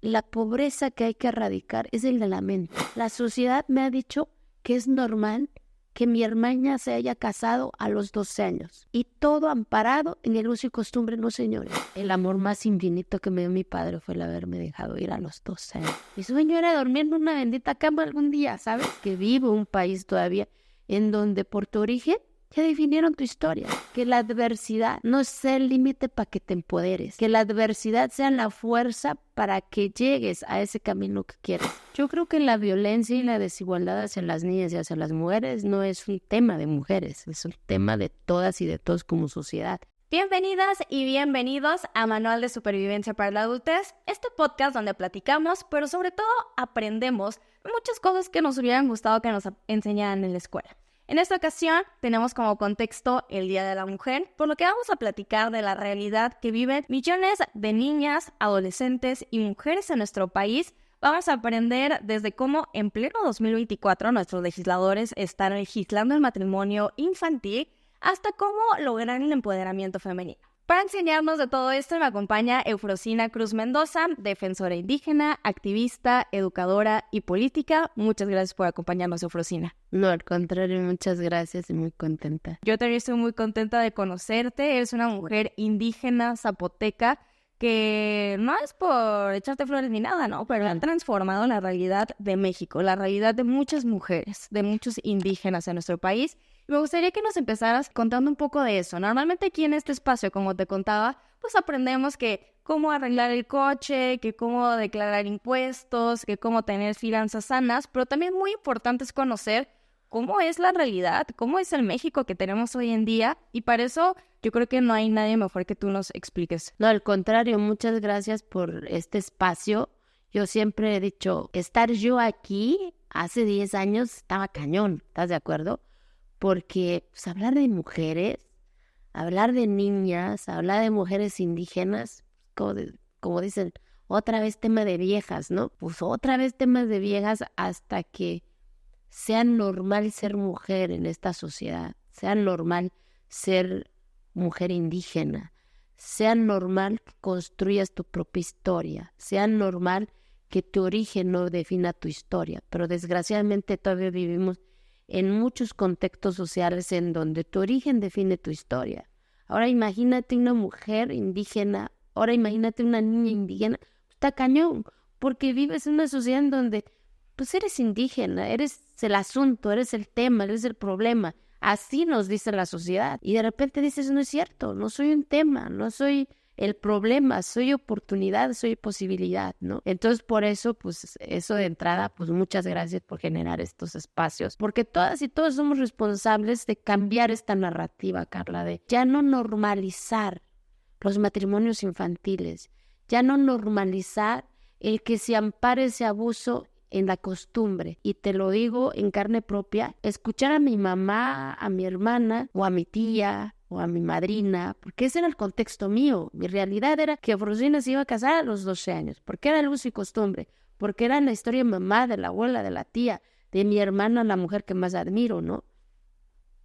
La pobreza que hay que erradicar es el de la mente. La sociedad me ha dicho que es normal que mi hermana se haya casado a los 12 años. Y todo amparado en el uso y costumbre, no señores. El amor más infinito que me dio mi padre fue el haberme dejado ir a los 12 años. Mi sueño era dormir en una bendita cama algún día, ¿sabes? Que vivo en un país todavía en donde por tu origen ya definieron tu historia. Que la adversidad no sea el límite para que te empoderes. Que la adversidad sea la fuerza para que llegues a ese camino que quieres. Yo creo que la violencia y la desigualdad hacia las niñas y hacia las mujeres no es un tema de mujeres, es un tema de todas y de todos como sociedad. Bienvenidas y bienvenidos a Manual de Supervivencia para la Adultez, este podcast donde platicamos, pero sobre todo aprendemos muchas cosas que nos hubieran gustado que nos enseñaran en la escuela. En esta ocasión tenemos como contexto el Día de la Mujer, por lo que vamos a platicar de la realidad que viven millones de niñas, adolescentes y mujeres en nuestro país. Vamos a aprender desde cómo en pleno 2024 nuestros legisladores están legislando el matrimonio infantil hasta cómo lograr el empoderamiento femenino. Para enseñarnos de todo esto me acompaña Eufrosina Cruz Mendoza, defensora indígena, activista, educadora y política. Muchas gracias por acompañarnos, Eufrosina. No, al contrario, muchas gracias y muy contenta. Yo también estoy muy contenta de conocerte. Eres una mujer indígena zapoteca que no es por echarte flores ni nada, ¿no? Pero han transformado la realidad de México, la realidad de muchas mujeres, de muchos indígenas en nuestro país. Me gustaría que nos empezaras contando un poco de eso. Normalmente aquí en este espacio, como te contaba, pues aprendemos que cómo arreglar el coche, que cómo declarar impuestos, que cómo tener finanzas sanas, pero también muy importante es conocer cómo es la realidad, cómo es el México que tenemos hoy en día, y para eso yo creo que no hay nadie mejor que tú nos expliques. No, al contrario, muchas gracias por este espacio. Yo siempre he dicho, estar yo aquí hace 10 años estaba cañón, ¿estás de acuerdo? Porque pues, hablar de mujeres, hablar de niñas, hablar de mujeres indígenas, como dicen, otra vez tema de viejas, ¿no? Pues otra vez temas de viejas hasta que sea normal ser mujer en esta sociedad, sea normal ser mujer indígena, sea normal que construyas tu propia historia, sea normal que tu origen no defina tu historia, pero desgraciadamente todavía vivimos en muchos contextos sociales en donde tu origen define tu historia. Ahora imagínate una mujer indígena, ahora imagínate una niña indígena, está cañón, porque vives en una sociedad en donde pues eres indígena, eres el asunto, eres el tema, eres el problema. Así nos dice la sociedad. Y de repente dices, no es cierto, no soy un tema, no soy el problema, soy oportunidad, soy posibilidad, ¿no? Entonces, por eso, pues, eso de entrada, pues, muchas gracias por generar estos espacios, porque todas y todos somos responsables de cambiar esta narrativa, Carla, de ya no normalizar los matrimonios infantiles, ya no normalizar el que se ampare ese abuso en la costumbre. Y te lo digo en carne propia, escuchar a mi mamá, a mi hermana, o a mi tía, o a mi madrina, porque ese era el contexto mío. Mi realidad era que Eufrosina se iba a casar a los 12 años, porque era el uso y costumbre, porque era la historia de mamá, de la abuela, de la tía, de mi hermana, la mujer que más admiro, ¿no?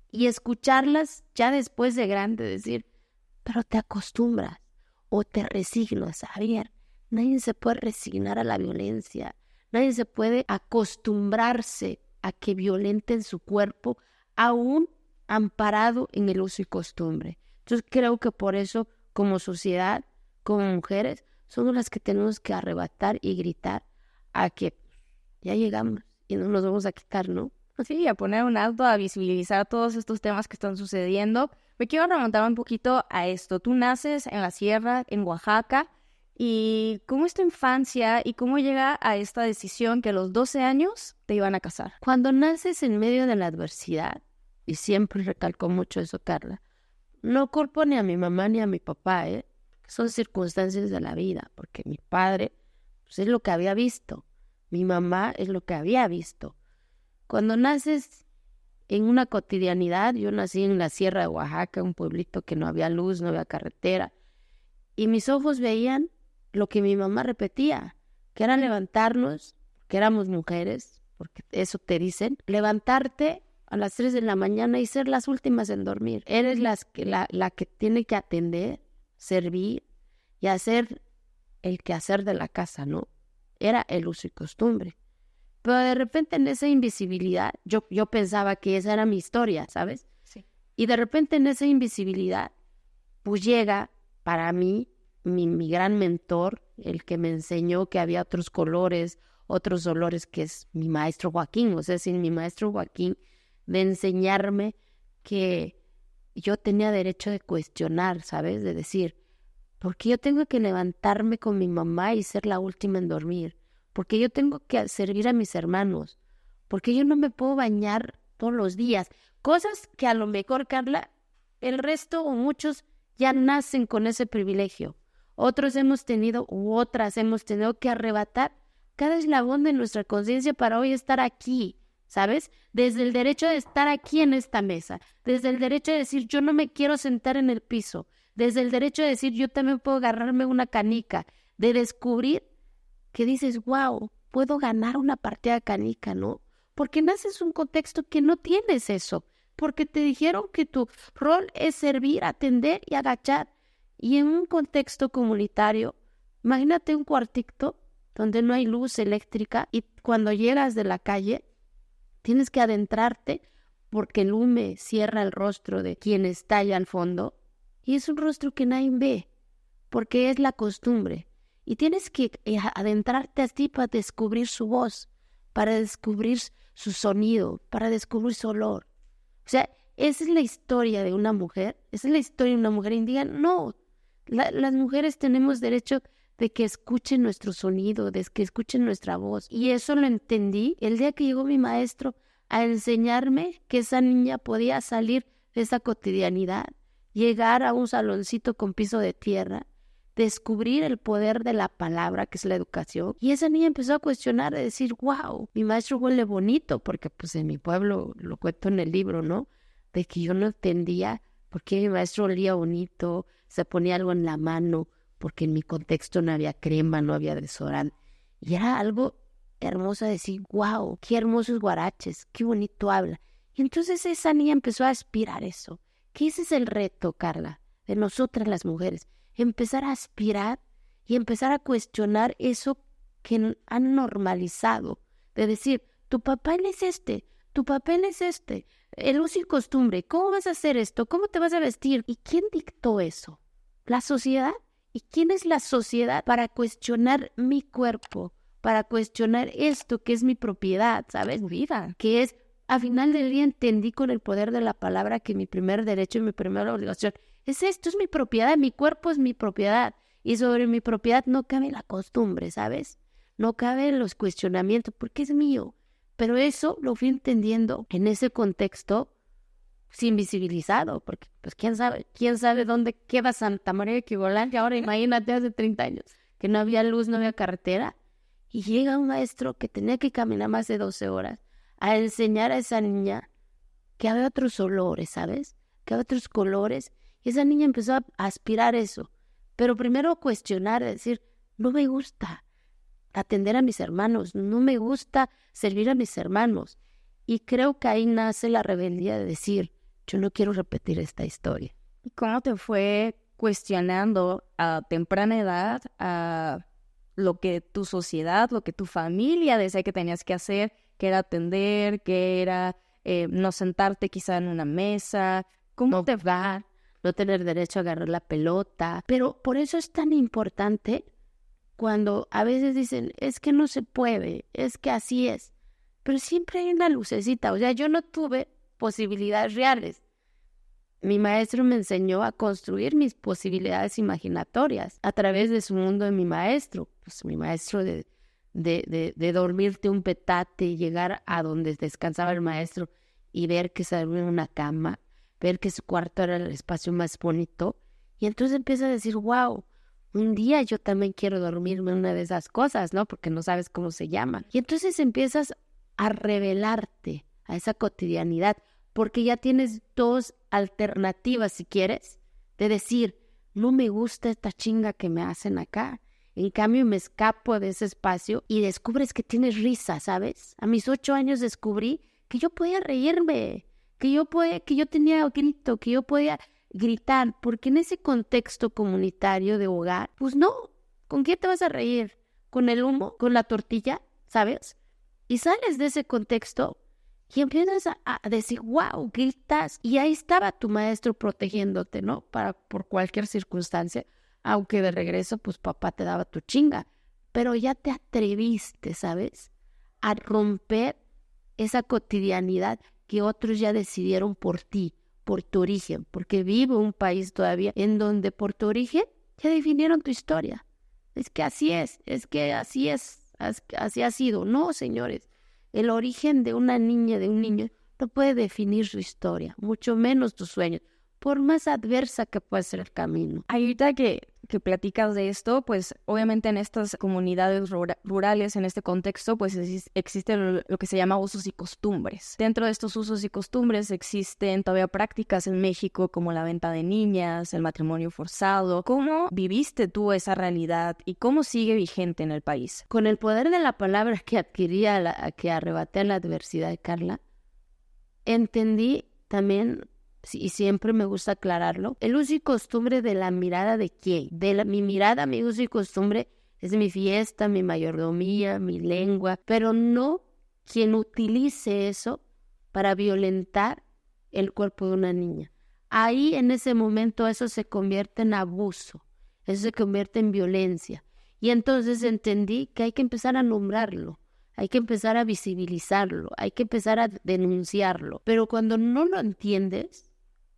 Y escucharlas ya después de grande decir, pero te acostumbras o te resignas. A ver, nadie se puede resignar a la violencia, nadie se puede acostumbrarse a que violenten su cuerpo, aún amparado en el uso y costumbre. Entonces creo que por eso, como sociedad, como mujeres, somos las que tenemos que arrebatar y gritar a que ya llegamos y no nos vamos a quitar, ¿no? Sí, a poner un alto, a visibilizar todos estos temas que están sucediendo. Me quiero remontar un poquito a esto. Tú naces en la sierra, en Oaxaca, ¿y cómo es tu infancia y cómo llega a esta decisión que a los 12 años te iban a casar? Cuando naces en medio de la adversidad, y siempre recalco mucho eso, Carla, no culpo ni a mi mamá ni a mi papá, son circunstancias de la vida, porque mi padre pues, es lo que había visto, mi mamá es lo que había visto. Cuando naces en una cotidianidad, yo nací en la sierra de Oaxaca, un pueblito que no había luz, no había carretera, y mis ojos veían lo que mi mamá repetía, que era levantarnos, que éramos mujeres, porque eso te dicen, levantarte a las 3 de la mañana y ser las últimas en dormir. Eres la que tiene que atender, servir y hacer el quehacer de la casa, ¿no? era el uso y costumbre. Pero de repente en esa invisibilidad, yo pensaba que esa era mi historia, ¿sabes? Sí. Y de repente en esa invisibilidad, pues llega para mí mi gran mentor, el que me enseñó que había otros colores, otros olores, que es mi maestro Joaquín. O sea, sin mi maestro Joaquín, de enseñarme que yo tenía derecho de cuestionar, ¿sabes? De decir, ¿por qué yo tengo que levantarme con mi mamá y ser la última en dormir? ¿Por qué yo tengo que servir a mis hermanos? ¿Por qué yo no me puedo bañar todos los días? Cosas que a lo mejor, Carla, el resto o muchos ya nacen con ese privilegio. Otros hemos tenido, u otras hemos tenido que arrebatar cada eslabón de nuestra conciencia para hoy estar aquí, ¿sabes? Desde el derecho de estar aquí en esta mesa, desde el derecho de decir yo no me quiero sentar en el piso, desde el derecho de decir yo también puedo agarrarme una canica, de descubrir que dices, wow, puedo ganar una partida de canica, ¿no? Porque naces en un contexto que no tienes eso, porque te dijeron que tu rol es servir, atender y agachar. Y en un contexto comunitario, imagínate un cuartito donde no hay luz eléctrica y cuando llegas de la calle tienes que adentrarte porque el hume cierra el rostro de quien está allá al fondo y es un rostro que nadie ve porque es la costumbre y tienes que adentrarte así para descubrir su voz, para descubrir su sonido, para descubrir su olor. O sea, esa es la historia de una mujer, esa es la historia de una mujer indígena. No, las mujeres tenemos derecho de que escuchen nuestro sonido, de que escuchen nuestra voz. Y eso lo entendí el día que llegó mi maestro a enseñarme que esa niña podía salir de esa cotidianidad, llegar a un saloncito con piso de tierra, descubrir el poder de la palabra, que es la educación. Y esa niña empezó a cuestionar, a decir, wow, mi maestro huele bonito, porque pues en mi pueblo, lo cuento en el libro, ¿no? De que yo no entendía por qué mi maestro olía bonito, se ponía algo en la mano, porque en mi contexto no había crema, no había desodorante. Y era algo hermoso decir, wow, qué hermosos guaraches, qué bonito habla. Y entonces esa niña empezó a aspirar eso. Que ese es el reto, Carla, de nosotras las mujeres. Empezar a aspirar y empezar a cuestionar eso que han normalizado. De decir, tu papel es este, tu papel es este, el uso y costumbre, ¿cómo vas a hacer esto? ¿Cómo te vas a vestir? ¿Y quién dictó eso? ¿La sociedad? ¿Y quién es la sociedad para cuestionar mi cuerpo? Para cuestionar esto que es mi propiedad, ¿sabes? Vida. Que es, a final del día entendí con el poder de la palabra que mi primer derecho y mi primera obligación es esto, es mi propiedad, mi cuerpo es mi propiedad. Y sobre mi propiedad no cabe la costumbre, ¿sabes? No caben los cuestionamientos porque es mío. Pero eso lo fui entendiendo en ese contexto invisibilizado, porque pues quién sabe dónde queda Santa María de Quibolán, que ahora imagínate hace 30 años, que no había luz, no había carretera, y llega un maestro que tenía que caminar más de 12 horas a enseñar a esa niña que había otros olores, ¿sabes? Que había otros colores, y esa niña empezó a aspirar eso, pero primero a cuestionar, a decir, no me gusta atender a mis hermanos, no me gusta servir a mis hermanos, y creo que ahí nace la rebeldía de decir, yo no quiero repetir esta historia. ¿Y cómo te fue cuestionando a temprana edad a lo que tu sociedad, lo que tu familia decía que tenías que hacer, que era atender, que era no sentarte quizá en una mesa? ¿Cómo te va? No tener derecho a agarrar la pelota. Pero por eso es tan importante cuando a veces dicen, es que no se puede, es que así es. Pero siempre hay una lucecita. O sea, yo no tuve posibilidades reales. Mi maestro me enseñó a construir mis posibilidades imaginatorias a través de su mundo de mi maestro. Pues mi maestro de dormirte un petate y llegar a donde descansaba el maestro y ver que se dormía en una cama, ver que su cuarto era el espacio más bonito. Y entonces empieza a decir, wow, un día yo también quiero dormirme en una de esas cosas, ¿no? Porque no sabes cómo se llaman. Y entonces empiezas a revelarte a esa cotidianidad, porque ya tienes dos alternativas, si quieres, de decir, no me gusta esta chinga que me hacen acá. En cambio, me escapo de ese espacio y descubres que tienes risa, ¿sabes? A mis 8 años descubrí que yo podía reírme, que yo tenía grito, que yo podía gritar, porque en ese contexto comunitario de hogar, pues no, ¿con quién te vas a reír? con el humo, con la tortilla, ¿sabes? Y sales de ese contexto y empiezas a decir, wow, gritas. Y ahí estaba tu maestro protegiéndote, ¿no? Por cualquier circunstancia. Aunque de regreso, pues papá te daba tu chinga. Pero ya te atreviste, ¿sabes? A romper esa cotidianidad que otros ya decidieron por ti, por tu origen. Porque vive un país todavía en donde por tu origen ya definieron tu historia. Es que así es, así ha sido. No, señores. El origen de una niña, de un niño, no puede definir su historia, mucho menos tus sueños, por más adversa que pueda ser el camino. Ahorita que platicas de esto, pues obviamente en estas comunidades rurales, en este contexto, pues existe lo que se llama usos y costumbres. Dentro de estos usos y costumbres existen todavía prácticas en México como la venta de niñas, el matrimonio forzado. ¿Cómo viviste tú esa realidad y cómo sigue vigente en el país? Con el poder de la palabra que adquirí, que arrebaté en la adversidad, Carla, entendí también, y siempre me gusta aclararlo, el uso y costumbre de la mirada de quién. Mi mirada, mi uso y costumbre es mi fiesta, mi mayordomía, mi lengua, pero no quien utilice eso para violentar el cuerpo de una niña. Ahí en ese momento eso se convierte en abuso, eso se convierte en violencia. Y entonces entendí que hay que empezar a nombrarlo. Hay que empezar a visibilizarlo, hay que empezar a denunciarlo. Pero cuando no lo entiendes,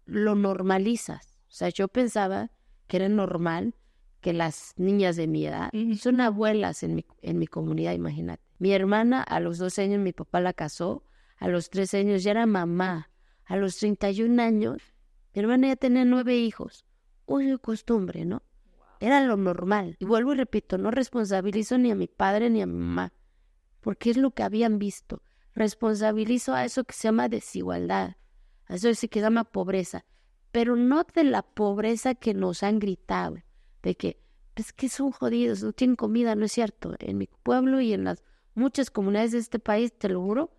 lo normalizas. O sea, yo pensaba que era normal que las niñas de mi edad son abuelas en mi comunidad, imagínate. Mi hermana a los 12 años mi papá la casó, a los 13 años ya era mamá, a los 31 años mi hermana ya tenía 9 hijos. Uso costumbre, ¿no? Era lo normal. Y vuelvo y repito, no responsabilizo ni a mi padre ni a mi mamá, porque es lo que habían visto. Responsabilizo a eso que se llama desigualdad, a eso que se llama pobreza, pero no de la pobreza que nos han gritado, de que, pues que son jodidos, no tienen comida, no es cierto. En mi pueblo y en las muchas comunidades de este país, te lo juro,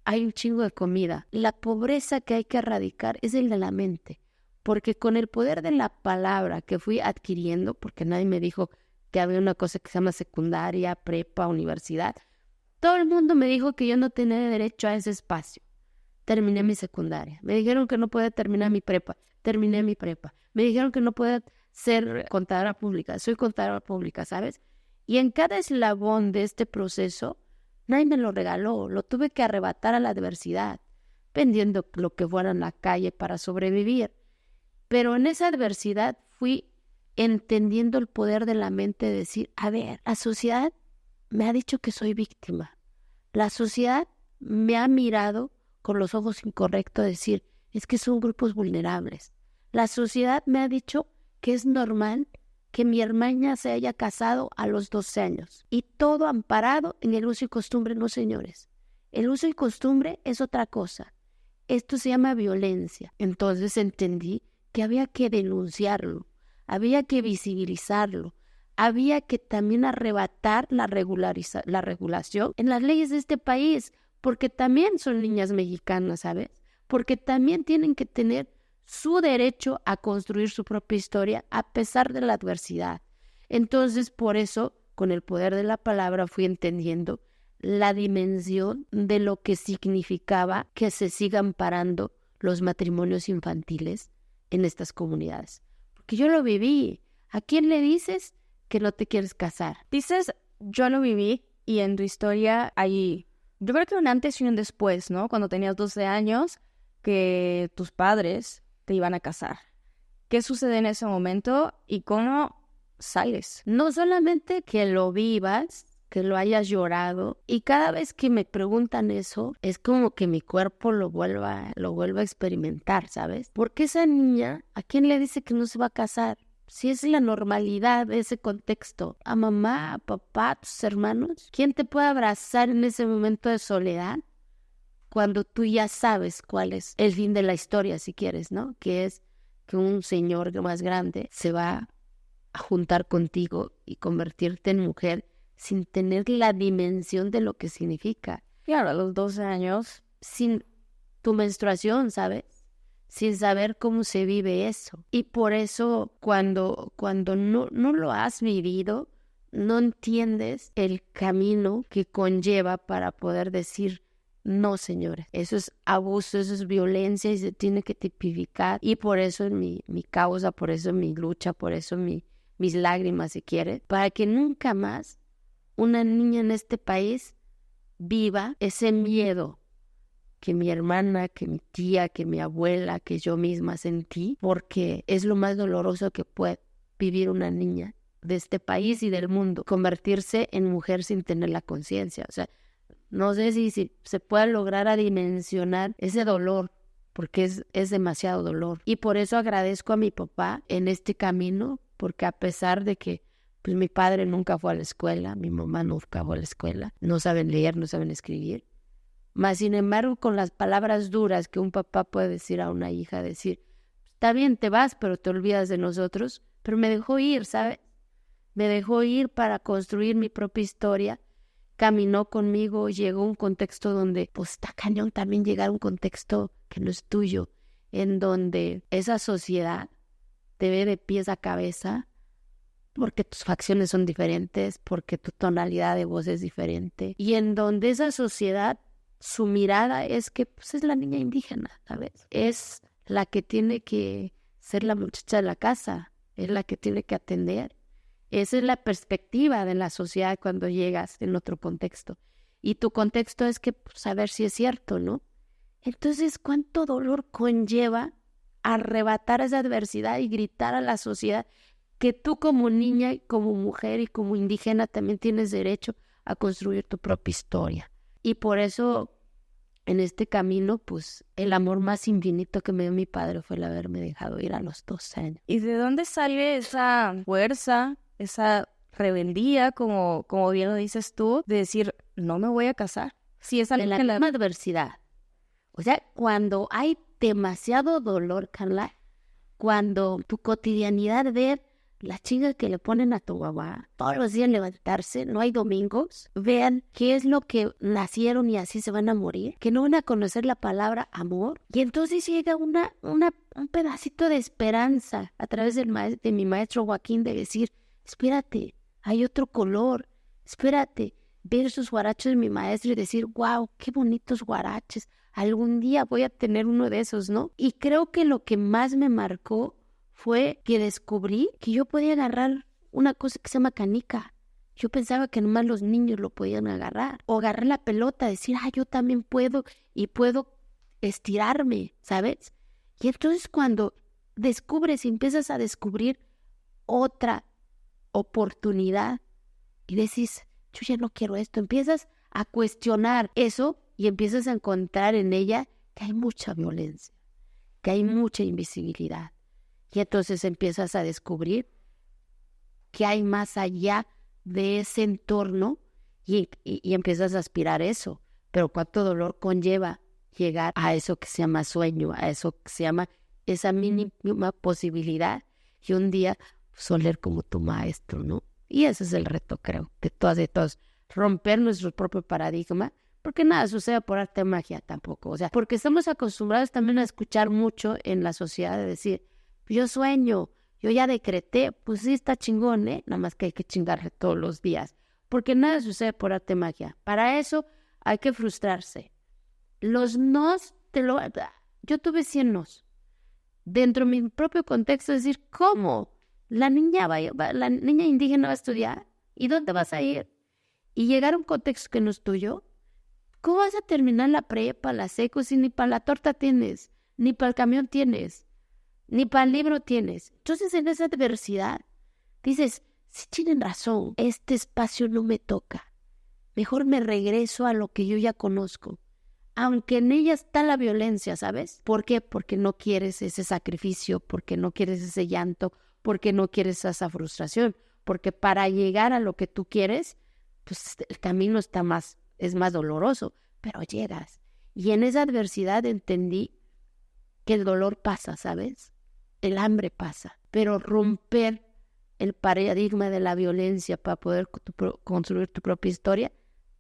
hay un chingo de comida. La pobreza que hay que erradicar es el de la mente, porque con el poder de la palabra que fui adquiriendo, porque nadie me dijo que había una cosa que se llama secundaria, prepa, universidad, todo el mundo me dijo que yo no tenía derecho a ese espacio. Terminé mi secundaria. Me dijeron que no podía terminar mi prepa. Terminé mi prepa. Me dijeron que no podía ser contadora pública. Soy contadora pública, ¿sabes? Y en cada eslabón de este proceso, nadie me lo regaló. Lo tuve que arrebatar a la adversidad, vendiendo lo que fuera en la calle para sobrevivir. Pero en esa adversidad fui entendiendo el poder de la mente de decir, a ver, la sociedad me ha dicho que soy víctima. La sociedad me ha mirado con los ojos incorrectos, decir, es que son grupos vulnerables. La sociedad me ha dicho que es normal que mi hermana se haya casado a los 12 años. Y todo amparado en el uso y costumbre, no señores. El uso y costumbre es otra cosa. Esto se llama violencia. Entonces entendí que había que denunciarlo, había que visibilizarlo, había que también arrebatar la regulación en las leyes de este país, porque también son niñas mexicanas, ¿sabes? Porque también tienen que tener su derecho a construir su propia historia a pesar de la adversidad. Entonces, por eso, con el poder de la palabra fui entendiendo la dimensión de lo que significaba que se sigan parando los matrimonios infantiles en estas comunidades. Porque yo lo viví. ¿A quién le dices que no te quieres casar? Dices, yo lo viví, y en tu historia hay, yo creo que un antes y un después, ¿no? Cuando tenías 12 años, que tus padres te iban a casar. ¿Qué sucede en ese momento y cómo sales? No solamente que lo vivas, que lo hayas llorado, y cada vez que me preguntan eso, es como que mi cuerpo lo vuelva a experimentar, ¿sabes? Porque esa niña, ¿a quién le dice que no se va a casar? Si es la normalidad de ese contexto, a mamá, a papá, a tus hermanos, ¿quién te puede abrazar en ese momento de soledad? Cuando tú ya sabes cuál es el fin de la historia, si quieres, ¿no? Que es que un señor más grande se va a juntar contigo y convertirte en mujer sin tener la dimensión de lo que significa. Claro, a los 12 años. Sin tu menstruación, ¿sabes? Sin saber cómo se vive eso. Y por eso cuando no lo has vivido, no entiendes el camino que conlleva para poder decir, no, señores, eso es abuso, eso es violencia y se tiene que tipificar. Y por eso es mi causa, por eso es mi lucha, por eso mis lágrimas, si quieres, para que nunca más una niña en este país viva ese miedo que mi hermana, que mi tía, que mi abuela, que yo misma sentí, porque es lo más doloroso que puede vivir una niña de este país y del mundo, convertirse en mujer sin tener la conciencia. O sea, no sé si se puede lograr adimensionar ese dolor, porque es demasiado dolor. Y por eso agradezco a mi papá en este camino, porque a pesar de que pues mi padre nunca fue a la escuela, mi mamá nunca fue a la escuela, no saben leer, no saben escribir, mas sin embargo con las palabras duras que un papá puede decir a una hija, decir, está bien, te vas, pero te olvidas de nosotros, pero me dejó ir, ¿sabes? Me dejó ir para construir mi propia historia, caminó conmigo, llegó a un contexto donde, pues está cañón también llegar a un contexto que no es tuyo, en donde esa sociedad te ve de pies a cabeza, porque tus facciones son diferentes, porque tu tonalidad de voz es diferente, y en donde esa sociedad, su mirada es que pues es la niña indígena, ¿sabes? Es la que tiene que ser la muchacha de la casa, es la que tiene que atender. Esa es la perspectiva de la sociedad cuando llegas en otro contexto. Y tu contexto es que pues, saber si es cierto, ¿no? Entonces, ¿cuánto dolor conlleva arrebatar esa adversidad y gritar a la sociedad que tú como niña y como mujer y como indígena también tienes derecho a construir tu propia historia? Y por eso, en este camino, pues, el amor más infinito que me dio mi padre fue el haberme dejado ir a los 12 años. ¿Y de dónde sale esa fuerza, esa rebeldía, como bien lo dices tú, de decir, no me voy a casar? Si es algo de la misma adversidad. O sea, cuando hay demasiado dolor, Carla, cuando tu cotidianidad ver la chinga que le ponen a tu mamá, todos los días levantarse, no hay domingos, vean qué es lo que nacieron y así se van a morir, que no van a conocer la palabra amor, y entonces llega un pedacito de esperanza a través de mi maestro Joaquín de decir, espérate, hay otro color, espérate, ver esos guaraches de mi maestro y decir, wow, qué bonitos guaraches, algún día voy a tener uno de esos, ¿no? Y creo que lo que más me marcó fue que descubrí que yo podía agarrar una cosa que se llama canica. Yo pensaba que nomás los niños lo podían agarrar. O agarrar la pelota, decir, yo también puedo y puedo estirarme, ¿sabes? Y entonces cuando descubres y empiezas a descubrir otra oportunidad y decís, yo ya no quiero esto, empiezas a cuestionar eso y empiezas a encontrar en ella que hay mucha violencia, que hay mucha invisibilidad. Y entonces empiezas a descubrir que hay más allá de ese entorno y empiezas a aspirar eso. Pero cuánto dolor conlleva llegar a eso que se llama sueño, a eso que se llama esa mínima posibilidad y un día oler como tu maestro, ¿no? Y ese es el reto, creo, de todos, romper nuestro propio paradigma, porque nada sucede por arte de magia tampoco. O sea, porque estamos acostumbrados también a escuchar mucho en la sociedad de decir, yo sueño, yo ya decreté, pues sí está chingón, ¿eh? Nada más que hay que chingarle todos los días, porque nada sucede por arte de magia. Para eso hay que frustrarse. Los nos, yo tuve 100 nos. Dentro de mi propio contexto, decir, ¿cómo? La niña indígena va a estudiar, ¿y dónde vas a ir? Y llegar a un contexto que no es tuyo, ¿cómo vas a terminar la prepa, la seco, si ni para la torta tienes, ni para el camión tienes, ni para el libro tienes? Entonces en esa adversidad dices, sí tienen razón, este espacio no me toca, mejor me regreso a lo que yo ya conozco, aunque en ella está la violencia, ¿sabes? ¿Por qué? Porque no quieres ese sacrificio, porque no quieres ese llanto, porque no quieres esa frustración, porque para llegar a lo que tú quieres, pues el camino es más doloroso, pero llegas. Y en esa adversidad entendí que el dolor pasa, ¿sabes? El hambre pasa, pero romper el paradigma de la violencia para poder construir tu propia historia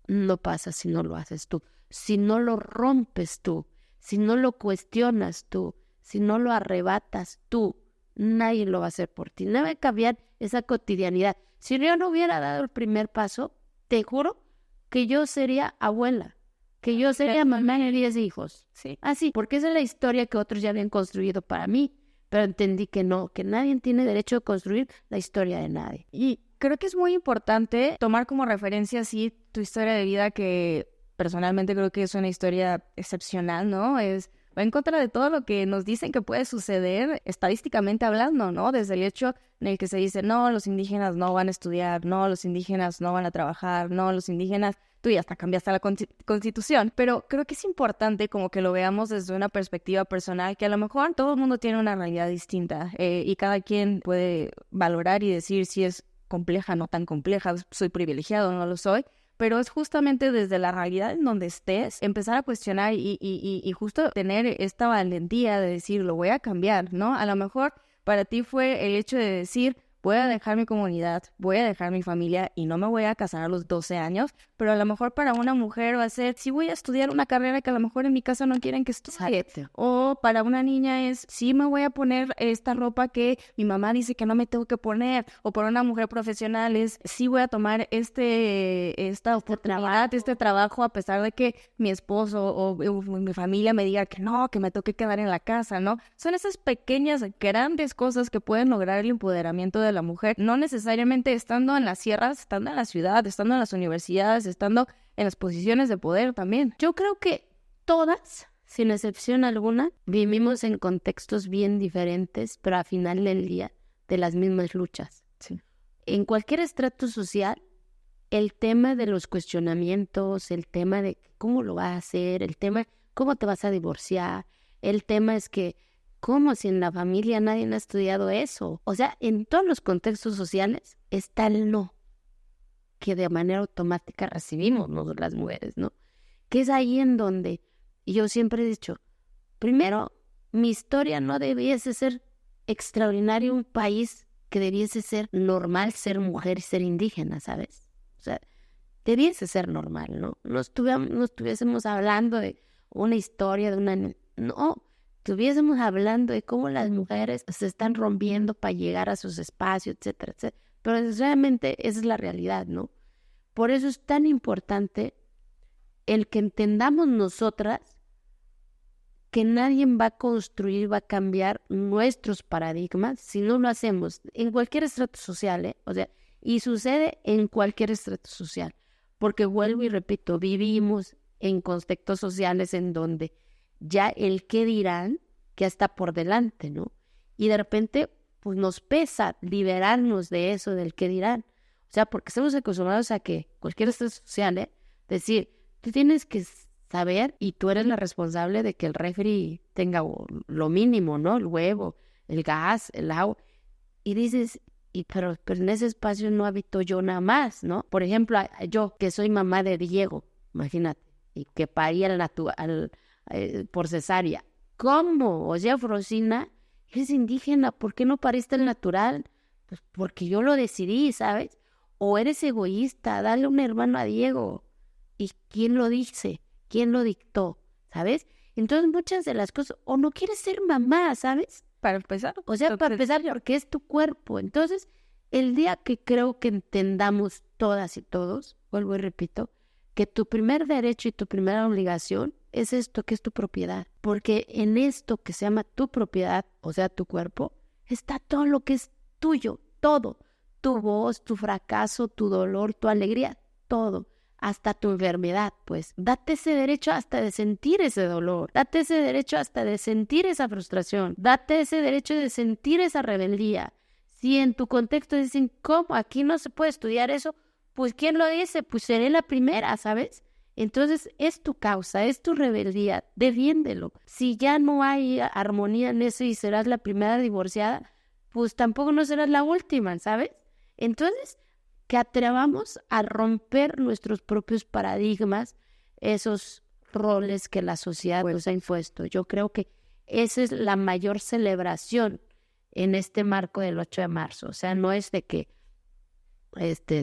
no pasa si no lo haces tú, si no lo rompes tú, si no lo cuestionas tú, si no lo arrebatas tú. Nadie lo va a hacer por ti. No va a cambiar esa cotidianidad. Si yo no hubiera dado el primer paso, te juro que yo sería abuela, que yo sería mamá de 10 hijos. Sí. Así, porque esa es la historia que otros ya habían construido para mí. Pero entendí que no, que nadie tiene derecho a construir la historia de nadie. Y creo que es muy importante tomar como referencia, sí, tu historia de vida, que personalmente creo que es una historia excepcional, ¿no? Va en contra de todo lo que nos dicen que puede suceder estadísticamente hablando, ¿no? Desde el hecho en el que se dice, no, los indígenas no van a estudiar, no, los indígenas no van a trabajar, no, los indígenas... Tú ya hasta cambiaste la constitución, pero creo que es importante como que lo veamos desde una perspectiva personal, que a lo mejor todo el mundo tiene una realidad distinta y cada quien puede valorar y decir si es compleja, no tan compleja, soy privilegiado, no lo soy, pero es justamente desde la realidad en donde estés, empezar a cuestionar y justo tener esta valentía de decir, lo voy a cambiar, ¿no? A lo mejor para ti fue el hecho de decir, voy a dejar mi comunidad, voy a dejar mi familia y no me voy a casar a los 12 años, pero a lo mejor para una mujer va a ser, sí voy a estudiar una carrera que a lo mejor en mi casa no quieren que estudie. O para una niña es, sí me voy a poner esta ropa que mi mamá dice que no me tengo que poner. O para una mujer profesional es, sí voy a tomar esta oportunidad, este trabajo, a pesar de que mi esposo o mi familia me diga que no, que me toque quedar en la casa, ¿no? Son esas pequeñas, grandes cosas que pueden lograr el empoderamiento de la mujer, no necesariamente estando en las sierras, estando en la ciudad, estando en las universidades, estando en las posiciones de poder también. Yo creo que todas, sin excepción alguna, vivimos en contextos bien diferentes, pero al final del día de las mismas luchas. Sí. En cualquier estrato social, el tema de los cuestionamientos, el tema de cómo lo vas a hacer, el tema de cómo te vas a divorciar, el tema es que ¿cómo si en la familia nadie ha estudiado eso? O sea, en todos los contextos sociales está el no, que de manera automática recibimos nosotros las mujeres, ¿no? Que es ahí en donde yo siempre he dicho, primero, mi historia no debiese ser extraordinaria, un país que debiese ser normal ser mujer y ser indígena, ¿sabes? O sea, debiese ser normal, ¿no? No estuviésemos hablando de una historia de una... No, estuviésemos hablando de cómo las mujeres se están rompiendo para llegar a sus espacios, etcétera, etcétera. Pero realmente esa es la realidad, ¿no? Por eso es tan importante el que entendamos nosotras que nadie va a construir, va a cambiar nuestros paradigmas si no lo hacemos en cualquier estrato social, ¿eh? O sea, y sucede en cualquier estrato social, porque vuelvo y repito, vivimos en contextos sociales en donde ya el qué dirán que está por delante, ¿no? Y de repente, pues nos pesa liberarnos de eso, del qué dirán. O sea, porque estamos acostumbrados a que cualquier estrato social, decir, tú tienes que saber y tú eres la responsable de que el refri tenga lo mínimo, ¿no? El huevo, el gas, el agua. Y dices, pero en ese espacio no habito yo nada más, ¿no? Por ejemplo, yo que soy mamá de Diego, imagínate, y que parí por cesárea. ¿Cómo? O sea, Frosina, eres indígena, ¿por qué no pariste el natural? Pues porque yo lo decidí, ¿sabes? O eres egoísta, dale un hermano a Diego. ¿Y quién lo dice? ¿Quién lo dictó? ¿Sabes? Entonces muchas de las cosas, o no quieres ser mamá, ¿sabes? Para empezar. O sea, para empezar, porque es tu cuerpo. Entonces, el día que creo que entendamos todas y todos, vuelvo y repito, que tu primer derecho y tu primera obligación es esto que es tu propiedad. Porque en esto que se llama tu propiedad, o sea, tu cuerpo, está todo lo que es tuyo, todo. Tu voz, tu fracaso, tu dolor, tu alegría, todo. Hasta tu enfermedad, pues. Date ese derecho hasta de sentir ese dolor. Date ese derecho hasta de sentir esa frustración. Date ese derecho de sentir esa rebeldía. Si en tu contexto dicen, ¿cómo? Aquí no se puede estudiar eso. Pues, ¿quién lo dice? Pues seré la primera, ¿sabes? Entonces, es tu causa, es tu rebeldía. Defiéndelo. Si ya no hay armonía en eso y serás la primera divorciada, pues tampoco no serás la última, ¿sabes? Entonces, que atrevamos a romper nuestros propios paradigmas, esos roles que la sociedad nos ha impuesto. Yo creo que esa es la mayor celebración en este marco del 8 de marzo. O sea, no es de que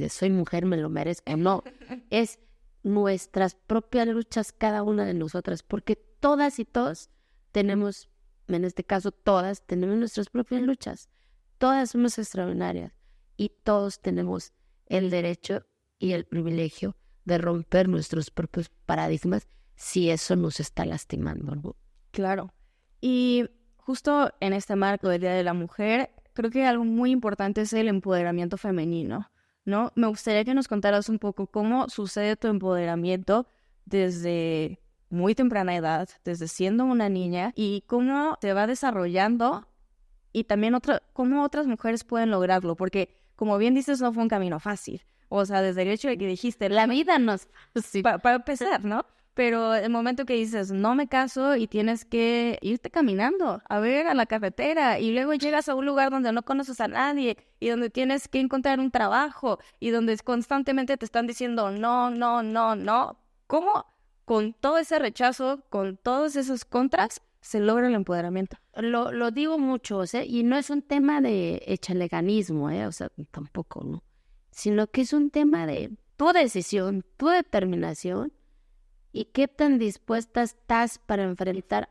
soy mujer, me lo merezco. No, es nuestras propias luchas, cada una de nosotras, porque todas y todos tenemos, en este caso todas, tenemos nuestras propias luchas. Todas somos extraordinarias. y todos tenemos el derecho y el privilegio de romper nuestros propios paradigmas si eso nos está lastimando, ¿no? Claro. Y justo en este marco del Día de la Mujer, creo que algo muy importante es el empoderamiento femenino, ¿no? Me gustaría que nos contaras un poco cómo sucede tu empoderamiento desde muy temprana edad, desde siendo una niña, y cómo se va desarrollando y también cómo otras mujeres pueden lograrlo, porque como bien dices, no fue un camino fácil. O sea, desde el hecho de que dijiste, la vida nos... Sí. Para empezar, ¿no? Pero el momento que dices, no me caso y tienes que irte caminando a ver a la carretera y luego llegas a un lugar donde no conoces a nadie y donde tienes que encontrar un trabajo y donde constantemente te están diciendo no, no, no, no. ¿Cómo con todo ese rechazo, con todos esos contras, se logra el empoderamiento? Lo digo mucho, o sea, y no es un tema de echaleganismo, o sea, tampoco, ¿no? Sino que es un tema de tu decisión, tu determinación y qué tan dispuesta estás para enfrentar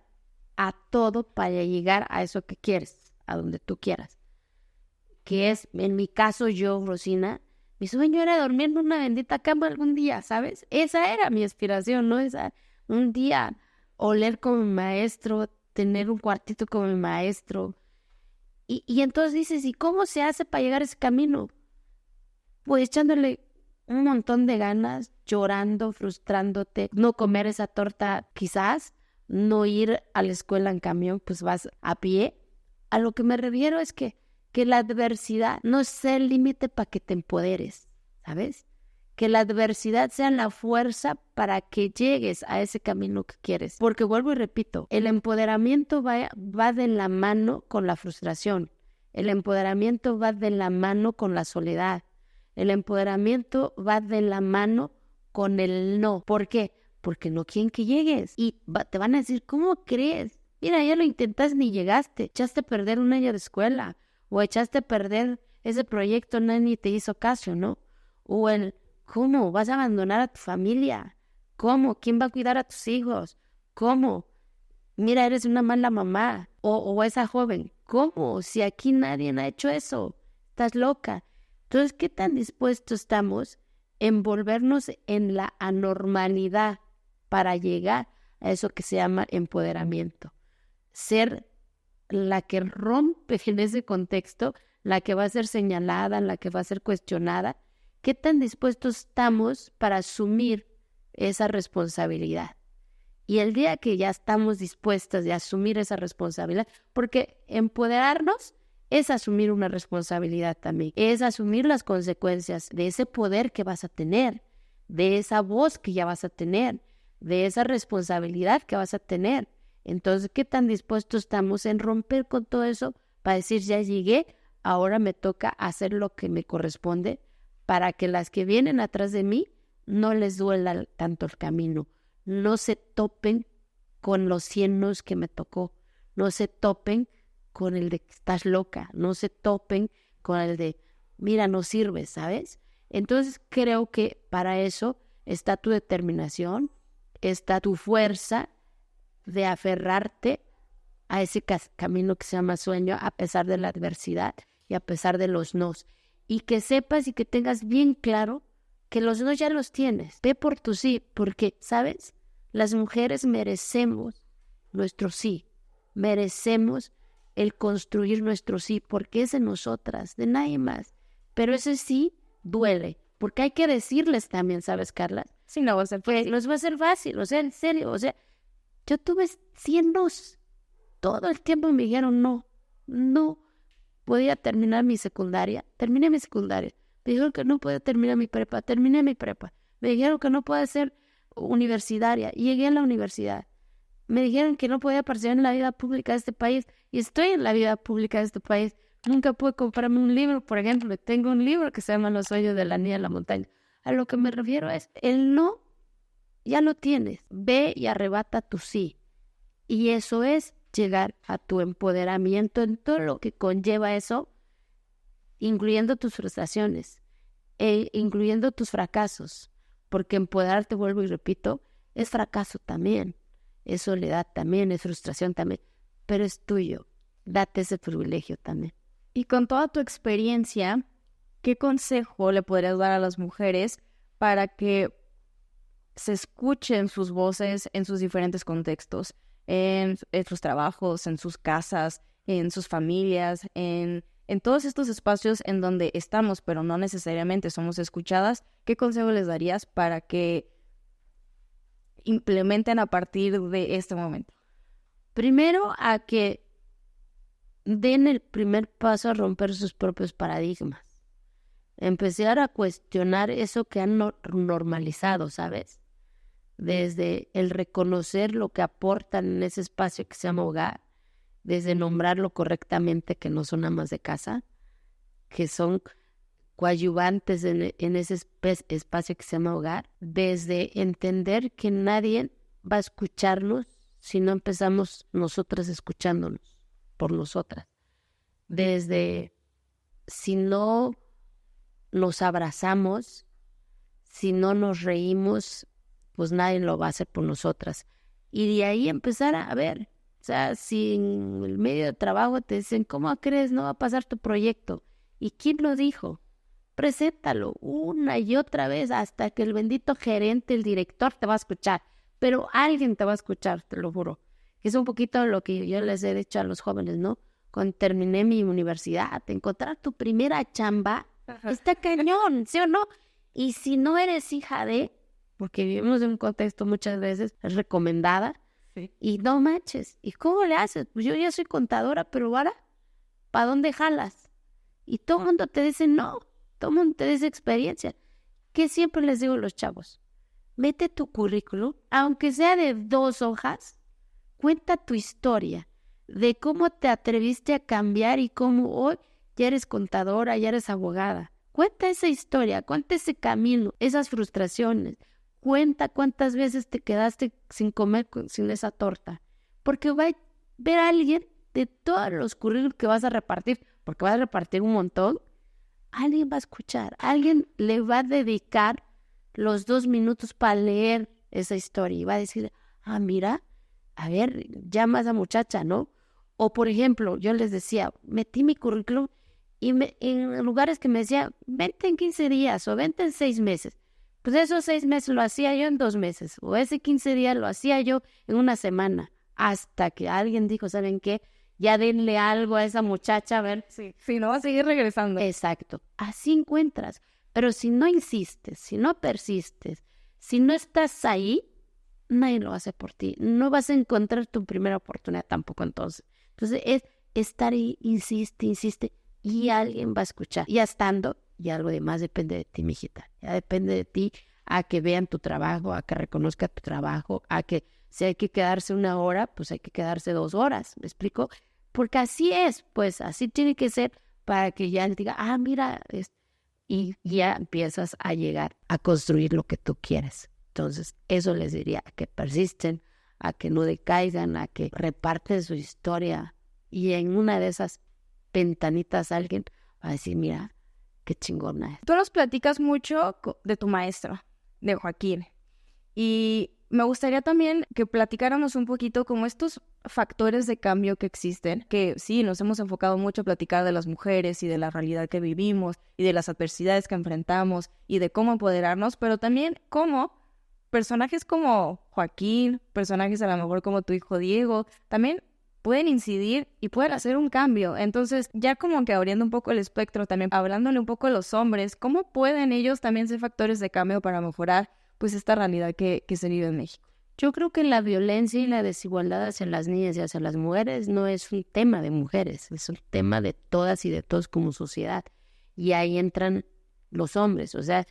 a todo para llegar a eso que quieres, a donde tú quieras. Que es, en mi caso yo, Rosina, mi sueño era dormir en una bendita cama algún día, ¿sabes? Esa era mi aspiración, ¿no? Un día oler como mi maestro, tener un cuartito como mi maestro. Y entonces dices, ¿y cómo se hace para llegar a ese camino? Pues echándole un montón de ganas, llorando, frustrándote, no comer esa torta quizás, no ir a la escuela en camión, pues vas a pie. A lo que me refiero es que la adversidad no sea el límite para que te empoderes, ¿sabes? Que la adversidad sea la fuerza para que llegues a ese camino que quieres. Porque vuelvo y repito, el empoderamiento va de la mano con la frustración. El empoderamiento va de la mano con la soledad. El empoderamiento va de la mano con el no. ¿Por qué? Porque no quieren que llegues. Y te van a decir, ¿cómo crees? Mira, ya lo intentaste ni llegaste. Echaste a perder un año de escuela. O echaste a perder ese proyecto, nadie te hizo caso, ¿no? O ¿cómo? ¿Vas a abandonar a tu familia? ¿Cómo? ¿Quién va a cuidar a tus hijos? ¿Cómo? Mira, eres una mala mamá. O esa joven, ¿cómo? Si aquí nadie ha hecho eso. Estás loca. Entonces, ¿qué tan dispuestos estamos en volvernos en la anormalidad para llegar a eso que se llama empoderamiento? Ser la que rompe en ese contexto, la que va a ser señalada, la que va a ser cuestionada. ¿Qué tan dispuestos estamos para asumir esa responsabilidad? Y el día que ya estamos dispuestas de asumir esa responsabilidad, porque empoderarnos es asumir una responsabilidad también, es asumir las consecuencias de ese poder que vas a tener, de esa voz que ya vas a tener, de esa responsabilidad que vas a tener. Entonces, ¿qué tan dispuestos estamos en romper con todo eso para decir, ya llegué, ahora me toca hacer lo que me corresponde para que las que vienen atrás de mí no les duela tanto el camino, no se topen con los 100 nos que me tocó, no se topen con el de que estás loca, no se topen con el de, mira, no sirves, ¿sabes? Entonces creo que para eso está tu determinación, está tu fuerza de aferrarte a ese camino que se llama sueño a pesar de la adversidad y a pesar de los nos. Y que sepas y que tengas bien claro que los no ya los tienes. Ve por tu sí, porque, ¿sabes? Las mujeres merecemos nuestro sí, merecemos el construir nuestro sí, porque es de nosotras, de nadie más. Pero ese sí duele, porque hay que decirles también, ¿sabes, Carla? Sí, no va a ser fácil. Pues va a ser fácil, o sea, en serio, o sea, yo tuve 100 nos, todo el tiempo me dijeron no podía terminar mi secundaria, terminé mi secundaria, me dijeron que no podía terminar mi prepa, terminé mi prepa, me dijeron que no podía ser universitaria, y llegué a la universidad, me dijeron que no podía participar en la vida pública de este país, y estoy en la vida pública de este país. Nunca pude comprarme un libro, por ejemplo, tengo un libro que se llama Los sueños de la niña en la montaña. A lo que me refiero es, el no ya lo tienes, ve y arrebata tu sí, y eso es llegar a tu empoderamiento en todo lo que conlleva eso, incluyendo tus frustraciones, incluyendo tus fracasos, porque empoderarte, vuelvo y repito, es fracaso también, es soledad también, es frustración también, pero es tuyo, date ese privilegio también. Y con toda tu experiencia, ¿qué consejo le podrías dar a las mujeres para que se escuchen sus voces en sus diferentes contextos, en sus trabajos, en sus casas, en sus familias, en todos estos espacios en donde estamos, pero no necesariamente somos escuchadas? ¿Qué consejo les darías para que implementen a partir de este momento? Primero, a que den el primer paso a romper sus propios paradigmas. Empezar a cuestionar eso que han normalizado, ¿sabes? Desde el reconocer lo que aportan en ese espacio que se llama hogar, desde nombrarlo correctamente, que no son amas de casa, que son coadyuvantes en ese espacio que se llama hogar, desde entender que nadie va a escucharnos si no empezamos nosotras escuchándonos por nosotras, desde si no nos abrazamos, si no nos reímos, pues nadie lo va a hacer por nosotras. Y de ahí empezar a ver, o sea, si en el medio de trabajo te dicen, ¿cómo crees? No va a pasar tu proyecto. ¿Y quién lo dijo? Preséntalo una y otra vez hasta que el bendito gerente, el director te va a escuchar. Pero alguien te va a escuchar, te lo juro. Es un poquito lo que yo les he dicho a los jóvenes, ¿no? Cuando terminé mi universidad, encontrar tu primera chamba está cañón, ¿sí o no? Y si no eres hija de, porque vivimos en un contexto muchas veces recomendada, sí, y no manches, ¿y cómo le haces? Pues yo ya soy contadora, pero ahora, ¿para dónde jalas? Y todo el mundo te dice no, todo el mundo te dice experiencia. ¿Qué siempre les digo a los chavos? Mete tu currículum, aunque sea de 2 hojas, cuenta tu historia de cómo te atreviste a cambiar y cómo hoy ya eres contadora, ya eres abogada. Cuenta esa historia, cuenta ese camino, esas frustraciones. Cuenta cuántas veces te quedaste sin comer, sin esa torta. Porque va a ver a alguien de todos los currículos que vas a repartir, porque vas a repartir un montón. Alguien va a escuchar, alguien le va a dedicar los 2 minutos para leer esa historia y va a decir, mira, a ver, llama a esa muchacha, ¿no? O, por ejemplo, yo les decía, metí mi currículum y en lugares que me decían, vente en 15 días o vente en 6 meses. Pues esos 6 meses lo hacía yo en 2 meses, o ese 15 días lo hacía yo en una semana, hasta que alguien dijo, ¿saben qué? Ya denle algo a esa muchacha, a ver. Sí, si no va a seguir regresando. Exacto, así encuentras. Pero si no insistes, si no persistes, si no estás ahí, nadie lo hace por ti. No vas a encontrar tu primera oportunidad tampoco entonces. Entonces es estar ahí, insiste, y alguien va a escuchar. Ya estando, y algo demás depende de ti, mijita. Ya depende de ti a que vean tu trabajo, a que reconozcan tu trabajo, a que si hay que quedarse 1 hora, pues hay que quedarse 2 horas. ¿Me explico? Porque así es, pues así tiene que ser para que ya diga, mira, y ya empiezas a llegar a construir lo que tú quieres. Entonces, eso les diría, a que persisten, a que no decaigan, a que reparten su historia y en una de esas ventanitas alguien va a decir, mira, qué chingona es. Tú nos platicas mucho de tu maestro, de Joaquín, y me gustaría también que platicáramos un poquito como estos factores de cambio que existen, que sí, nos hemos enfocado mucho a platicar de las mujeres y de la realidad que vivimos y de las adversidades que enfrentamos y de cómo empoderarnos, pero también cómo personajes como Joaquín, personajes a lo mejor como tu hijo Diego, también pueden incidir y pueden hacer un cambio. Entonces, ya como que abriendo un poco el espectro, también hablándole un poco a los hombres, ¿cómo pueden ellos también ser factores de cambio para mejorar pues esta realidad que se vive en México? Yo creo que la violencia y la desigualdad hacia las niñas y hacia las mujeres no es un tema de mujeres, es un tema de todas y de todos como sociedad. Y ahí entran los hombres, o sea,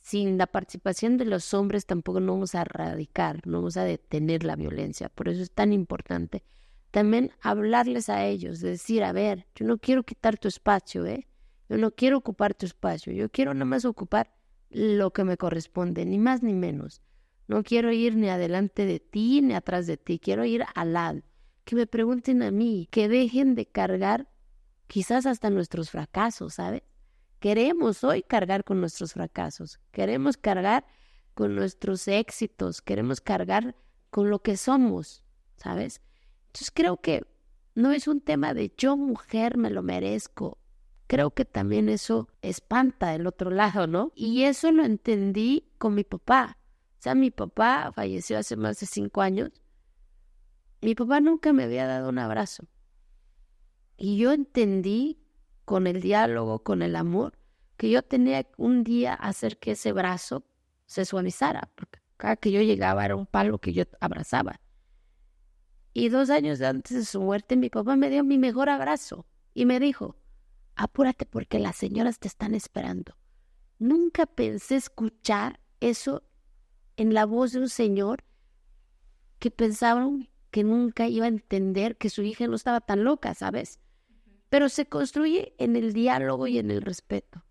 sin la participación de los hombres tampoco no vamos a erradicar, no vamos a detener la violencia. Por eso es tan importante también hablarles a ellos, decir, a ver, yo no quiero quitar tu espacio, yo no quiero ocupar tu espacio, yo quiero nada más ocupar lo que me corresponde, ni más ni menos. No quiero ir ni adelante de ti ni atrás de ti, quiero ir al lado. Que me pregunten a mí, que dejen de cargar quizás hasta nuestros fracasos, ¿sabes? Queremos hoy cargar con nuestros fracasos, queremos cargar con nuestros éxitos, queremos cargar con lo que somos, ¿sabes? Entonces creo que no es un tema de yo mujer me lo merezco. creo que también eso espanta el otro lado, ¿no? Y eso lo entendí con mi papá. O sea, mi papá falleció hace más de 5 años. Mi papá nunca me había dado un abrazo. Y yo entendí con el diálogo, con el amor, que yo tenía un día hacer que ese brazo se suavizara, porque cada que yo llegaba era un palo que yo abrazaba. Y 2 años antes de su muerte, mi papá me dio mi mejor abrazo y me dijo, apúrate porque las señoras te están esperando. Nunca pensé escuchar eso en la voz de un señor que pensaban que nunca iba a entender que su hija no estaba tan loca, ¿sabes? Pero se construye en el diálogo y en el respeto.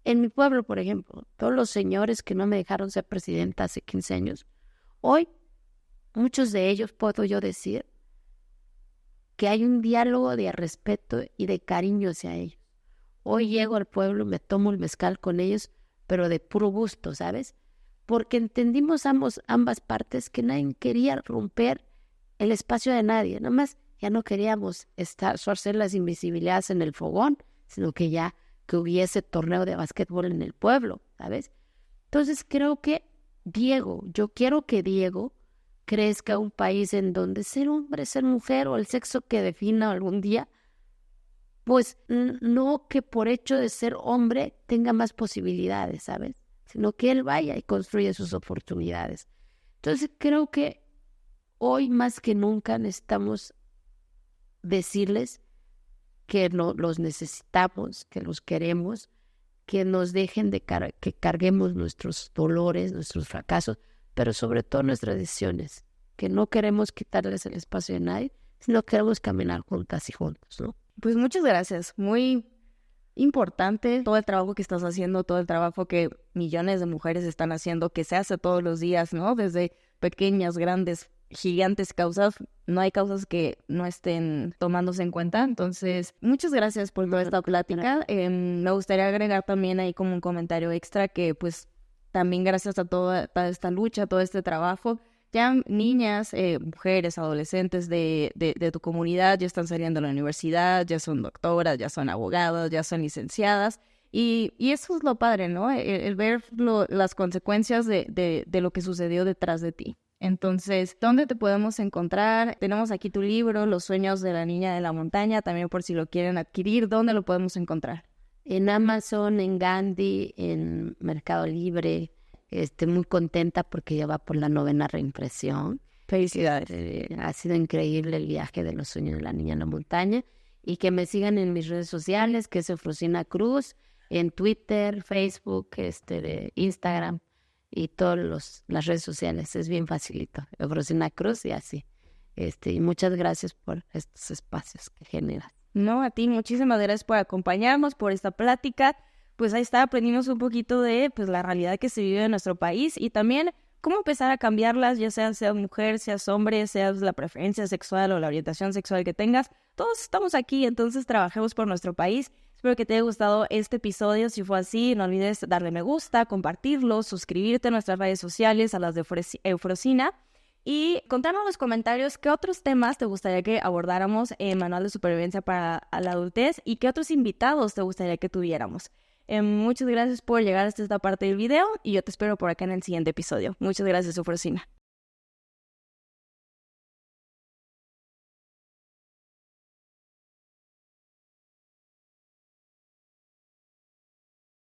En mi pueblo, por ejemplo, todos los señores que no me dejaron ser presidenta hace 15 años, hoy, muchos de ellos, puedo yo decir, que hay un diálogo de respeto y de cariño hacia ellos. Hoy llego al pueblo, me tomo el mezcal con ellos, pero de puro gusto, ¿sabes? Porque entendimos ambas partes que nadie quería romper el espacio de nadie, nada más ya no queríamos hacer las invisibilidades en el fogón, sino que ya que hubiese torneo de básquetbol en el pueblo, ¿sabes? Entonces creo que yo quiero que Diego crezca un país en donde ser hombre, ser mujer o el sexo que defina algún día, pues no que por hecho de ser hombre tenga más posibilidades, ¿sabes? Sino que él vaya y construya sus oportunidades. Entonces creo que hoy más que nunca necesitamos decirles que los necesitamos, que los queremos, que nos dejen de que carguemos nuestros dolores, nuestros fracasos, pero sobre todo nuestras decisiones, que no queremos quitarles el espacio a nadie, sino queremos caminar juntas y juntos, ¿no? Pues muchas gracias, muy importante todo el trabajo que estás haciendo, todo el trabajo que millones de mujeres están haciendo, que se hace todos los días, ¿no? Desde pequeñas, grandes, gigantes causas, no hay causas que no estén tomándose en cuenta. Entonces, muchas gracias por toda esta plática. Me gustaría agregar también ahí como un comentario extra que pues también gracias a toda esta lucha, todo este trabajo, ya niñas, mujeres, adolescentes de tu comunidad ya están saliendo de la universidad, ya son doctoras, ya son abogadas, ya son licenciadas. Y eso es lo padre, ¿no? El ver las consecuencias de lo que sucedió detrás de ti. Entonces, ¿dónde te podemos encontrar? Tenemos aquí tu libro, Los sueños de la niña de la montaña, también por si lo quieren adquirir, ¿dónde lo podemos encontrar? En Amazon, en Gandhi, en Mercado Libre. Muy contenta porque ya va por la 9ª reimpresión. Felicidades. Ha sido increíble el viaje de Los sueños de la niña en la montaña. Y que me sigan en mis redes sociales, que es Eufrosina Cruz, en Twitter, Facebook, Instagram y todas las redes sociales. Es bien facilito. Eufrosina Cruz y así. Y muchas gracias por estos espacios que generas. No, a ti muchísimas gracias por acompañarnos, por esta plática. Pues ahí está, aprendimos un poquito de pues la realidad que se vive en nuestro país y también cómo empezar a cambiarlas, ya seas mujer, seas hombre, seas la preferencia sexual o la orientación sexual que tengas. Todos estamos aquí, entonces trabajemos por nuestro país. Espero que te haya gustado este episodio. Si fue así, no olvides darle me gusta, compartirlo, suscribirte a nuestras redes sociales, a las de Eufrosina. Y contarnos en los comentarios qué otros temas te gustaría que abordáramos en Manual de Supervivencia para la Adultez y qué otros invitados te gustaría que tuviéramos. Muchas gracias por llegar hasta esta parte del video y yo te espero por acá en el siguiente episodio. Muchas gracias, Eufrosina.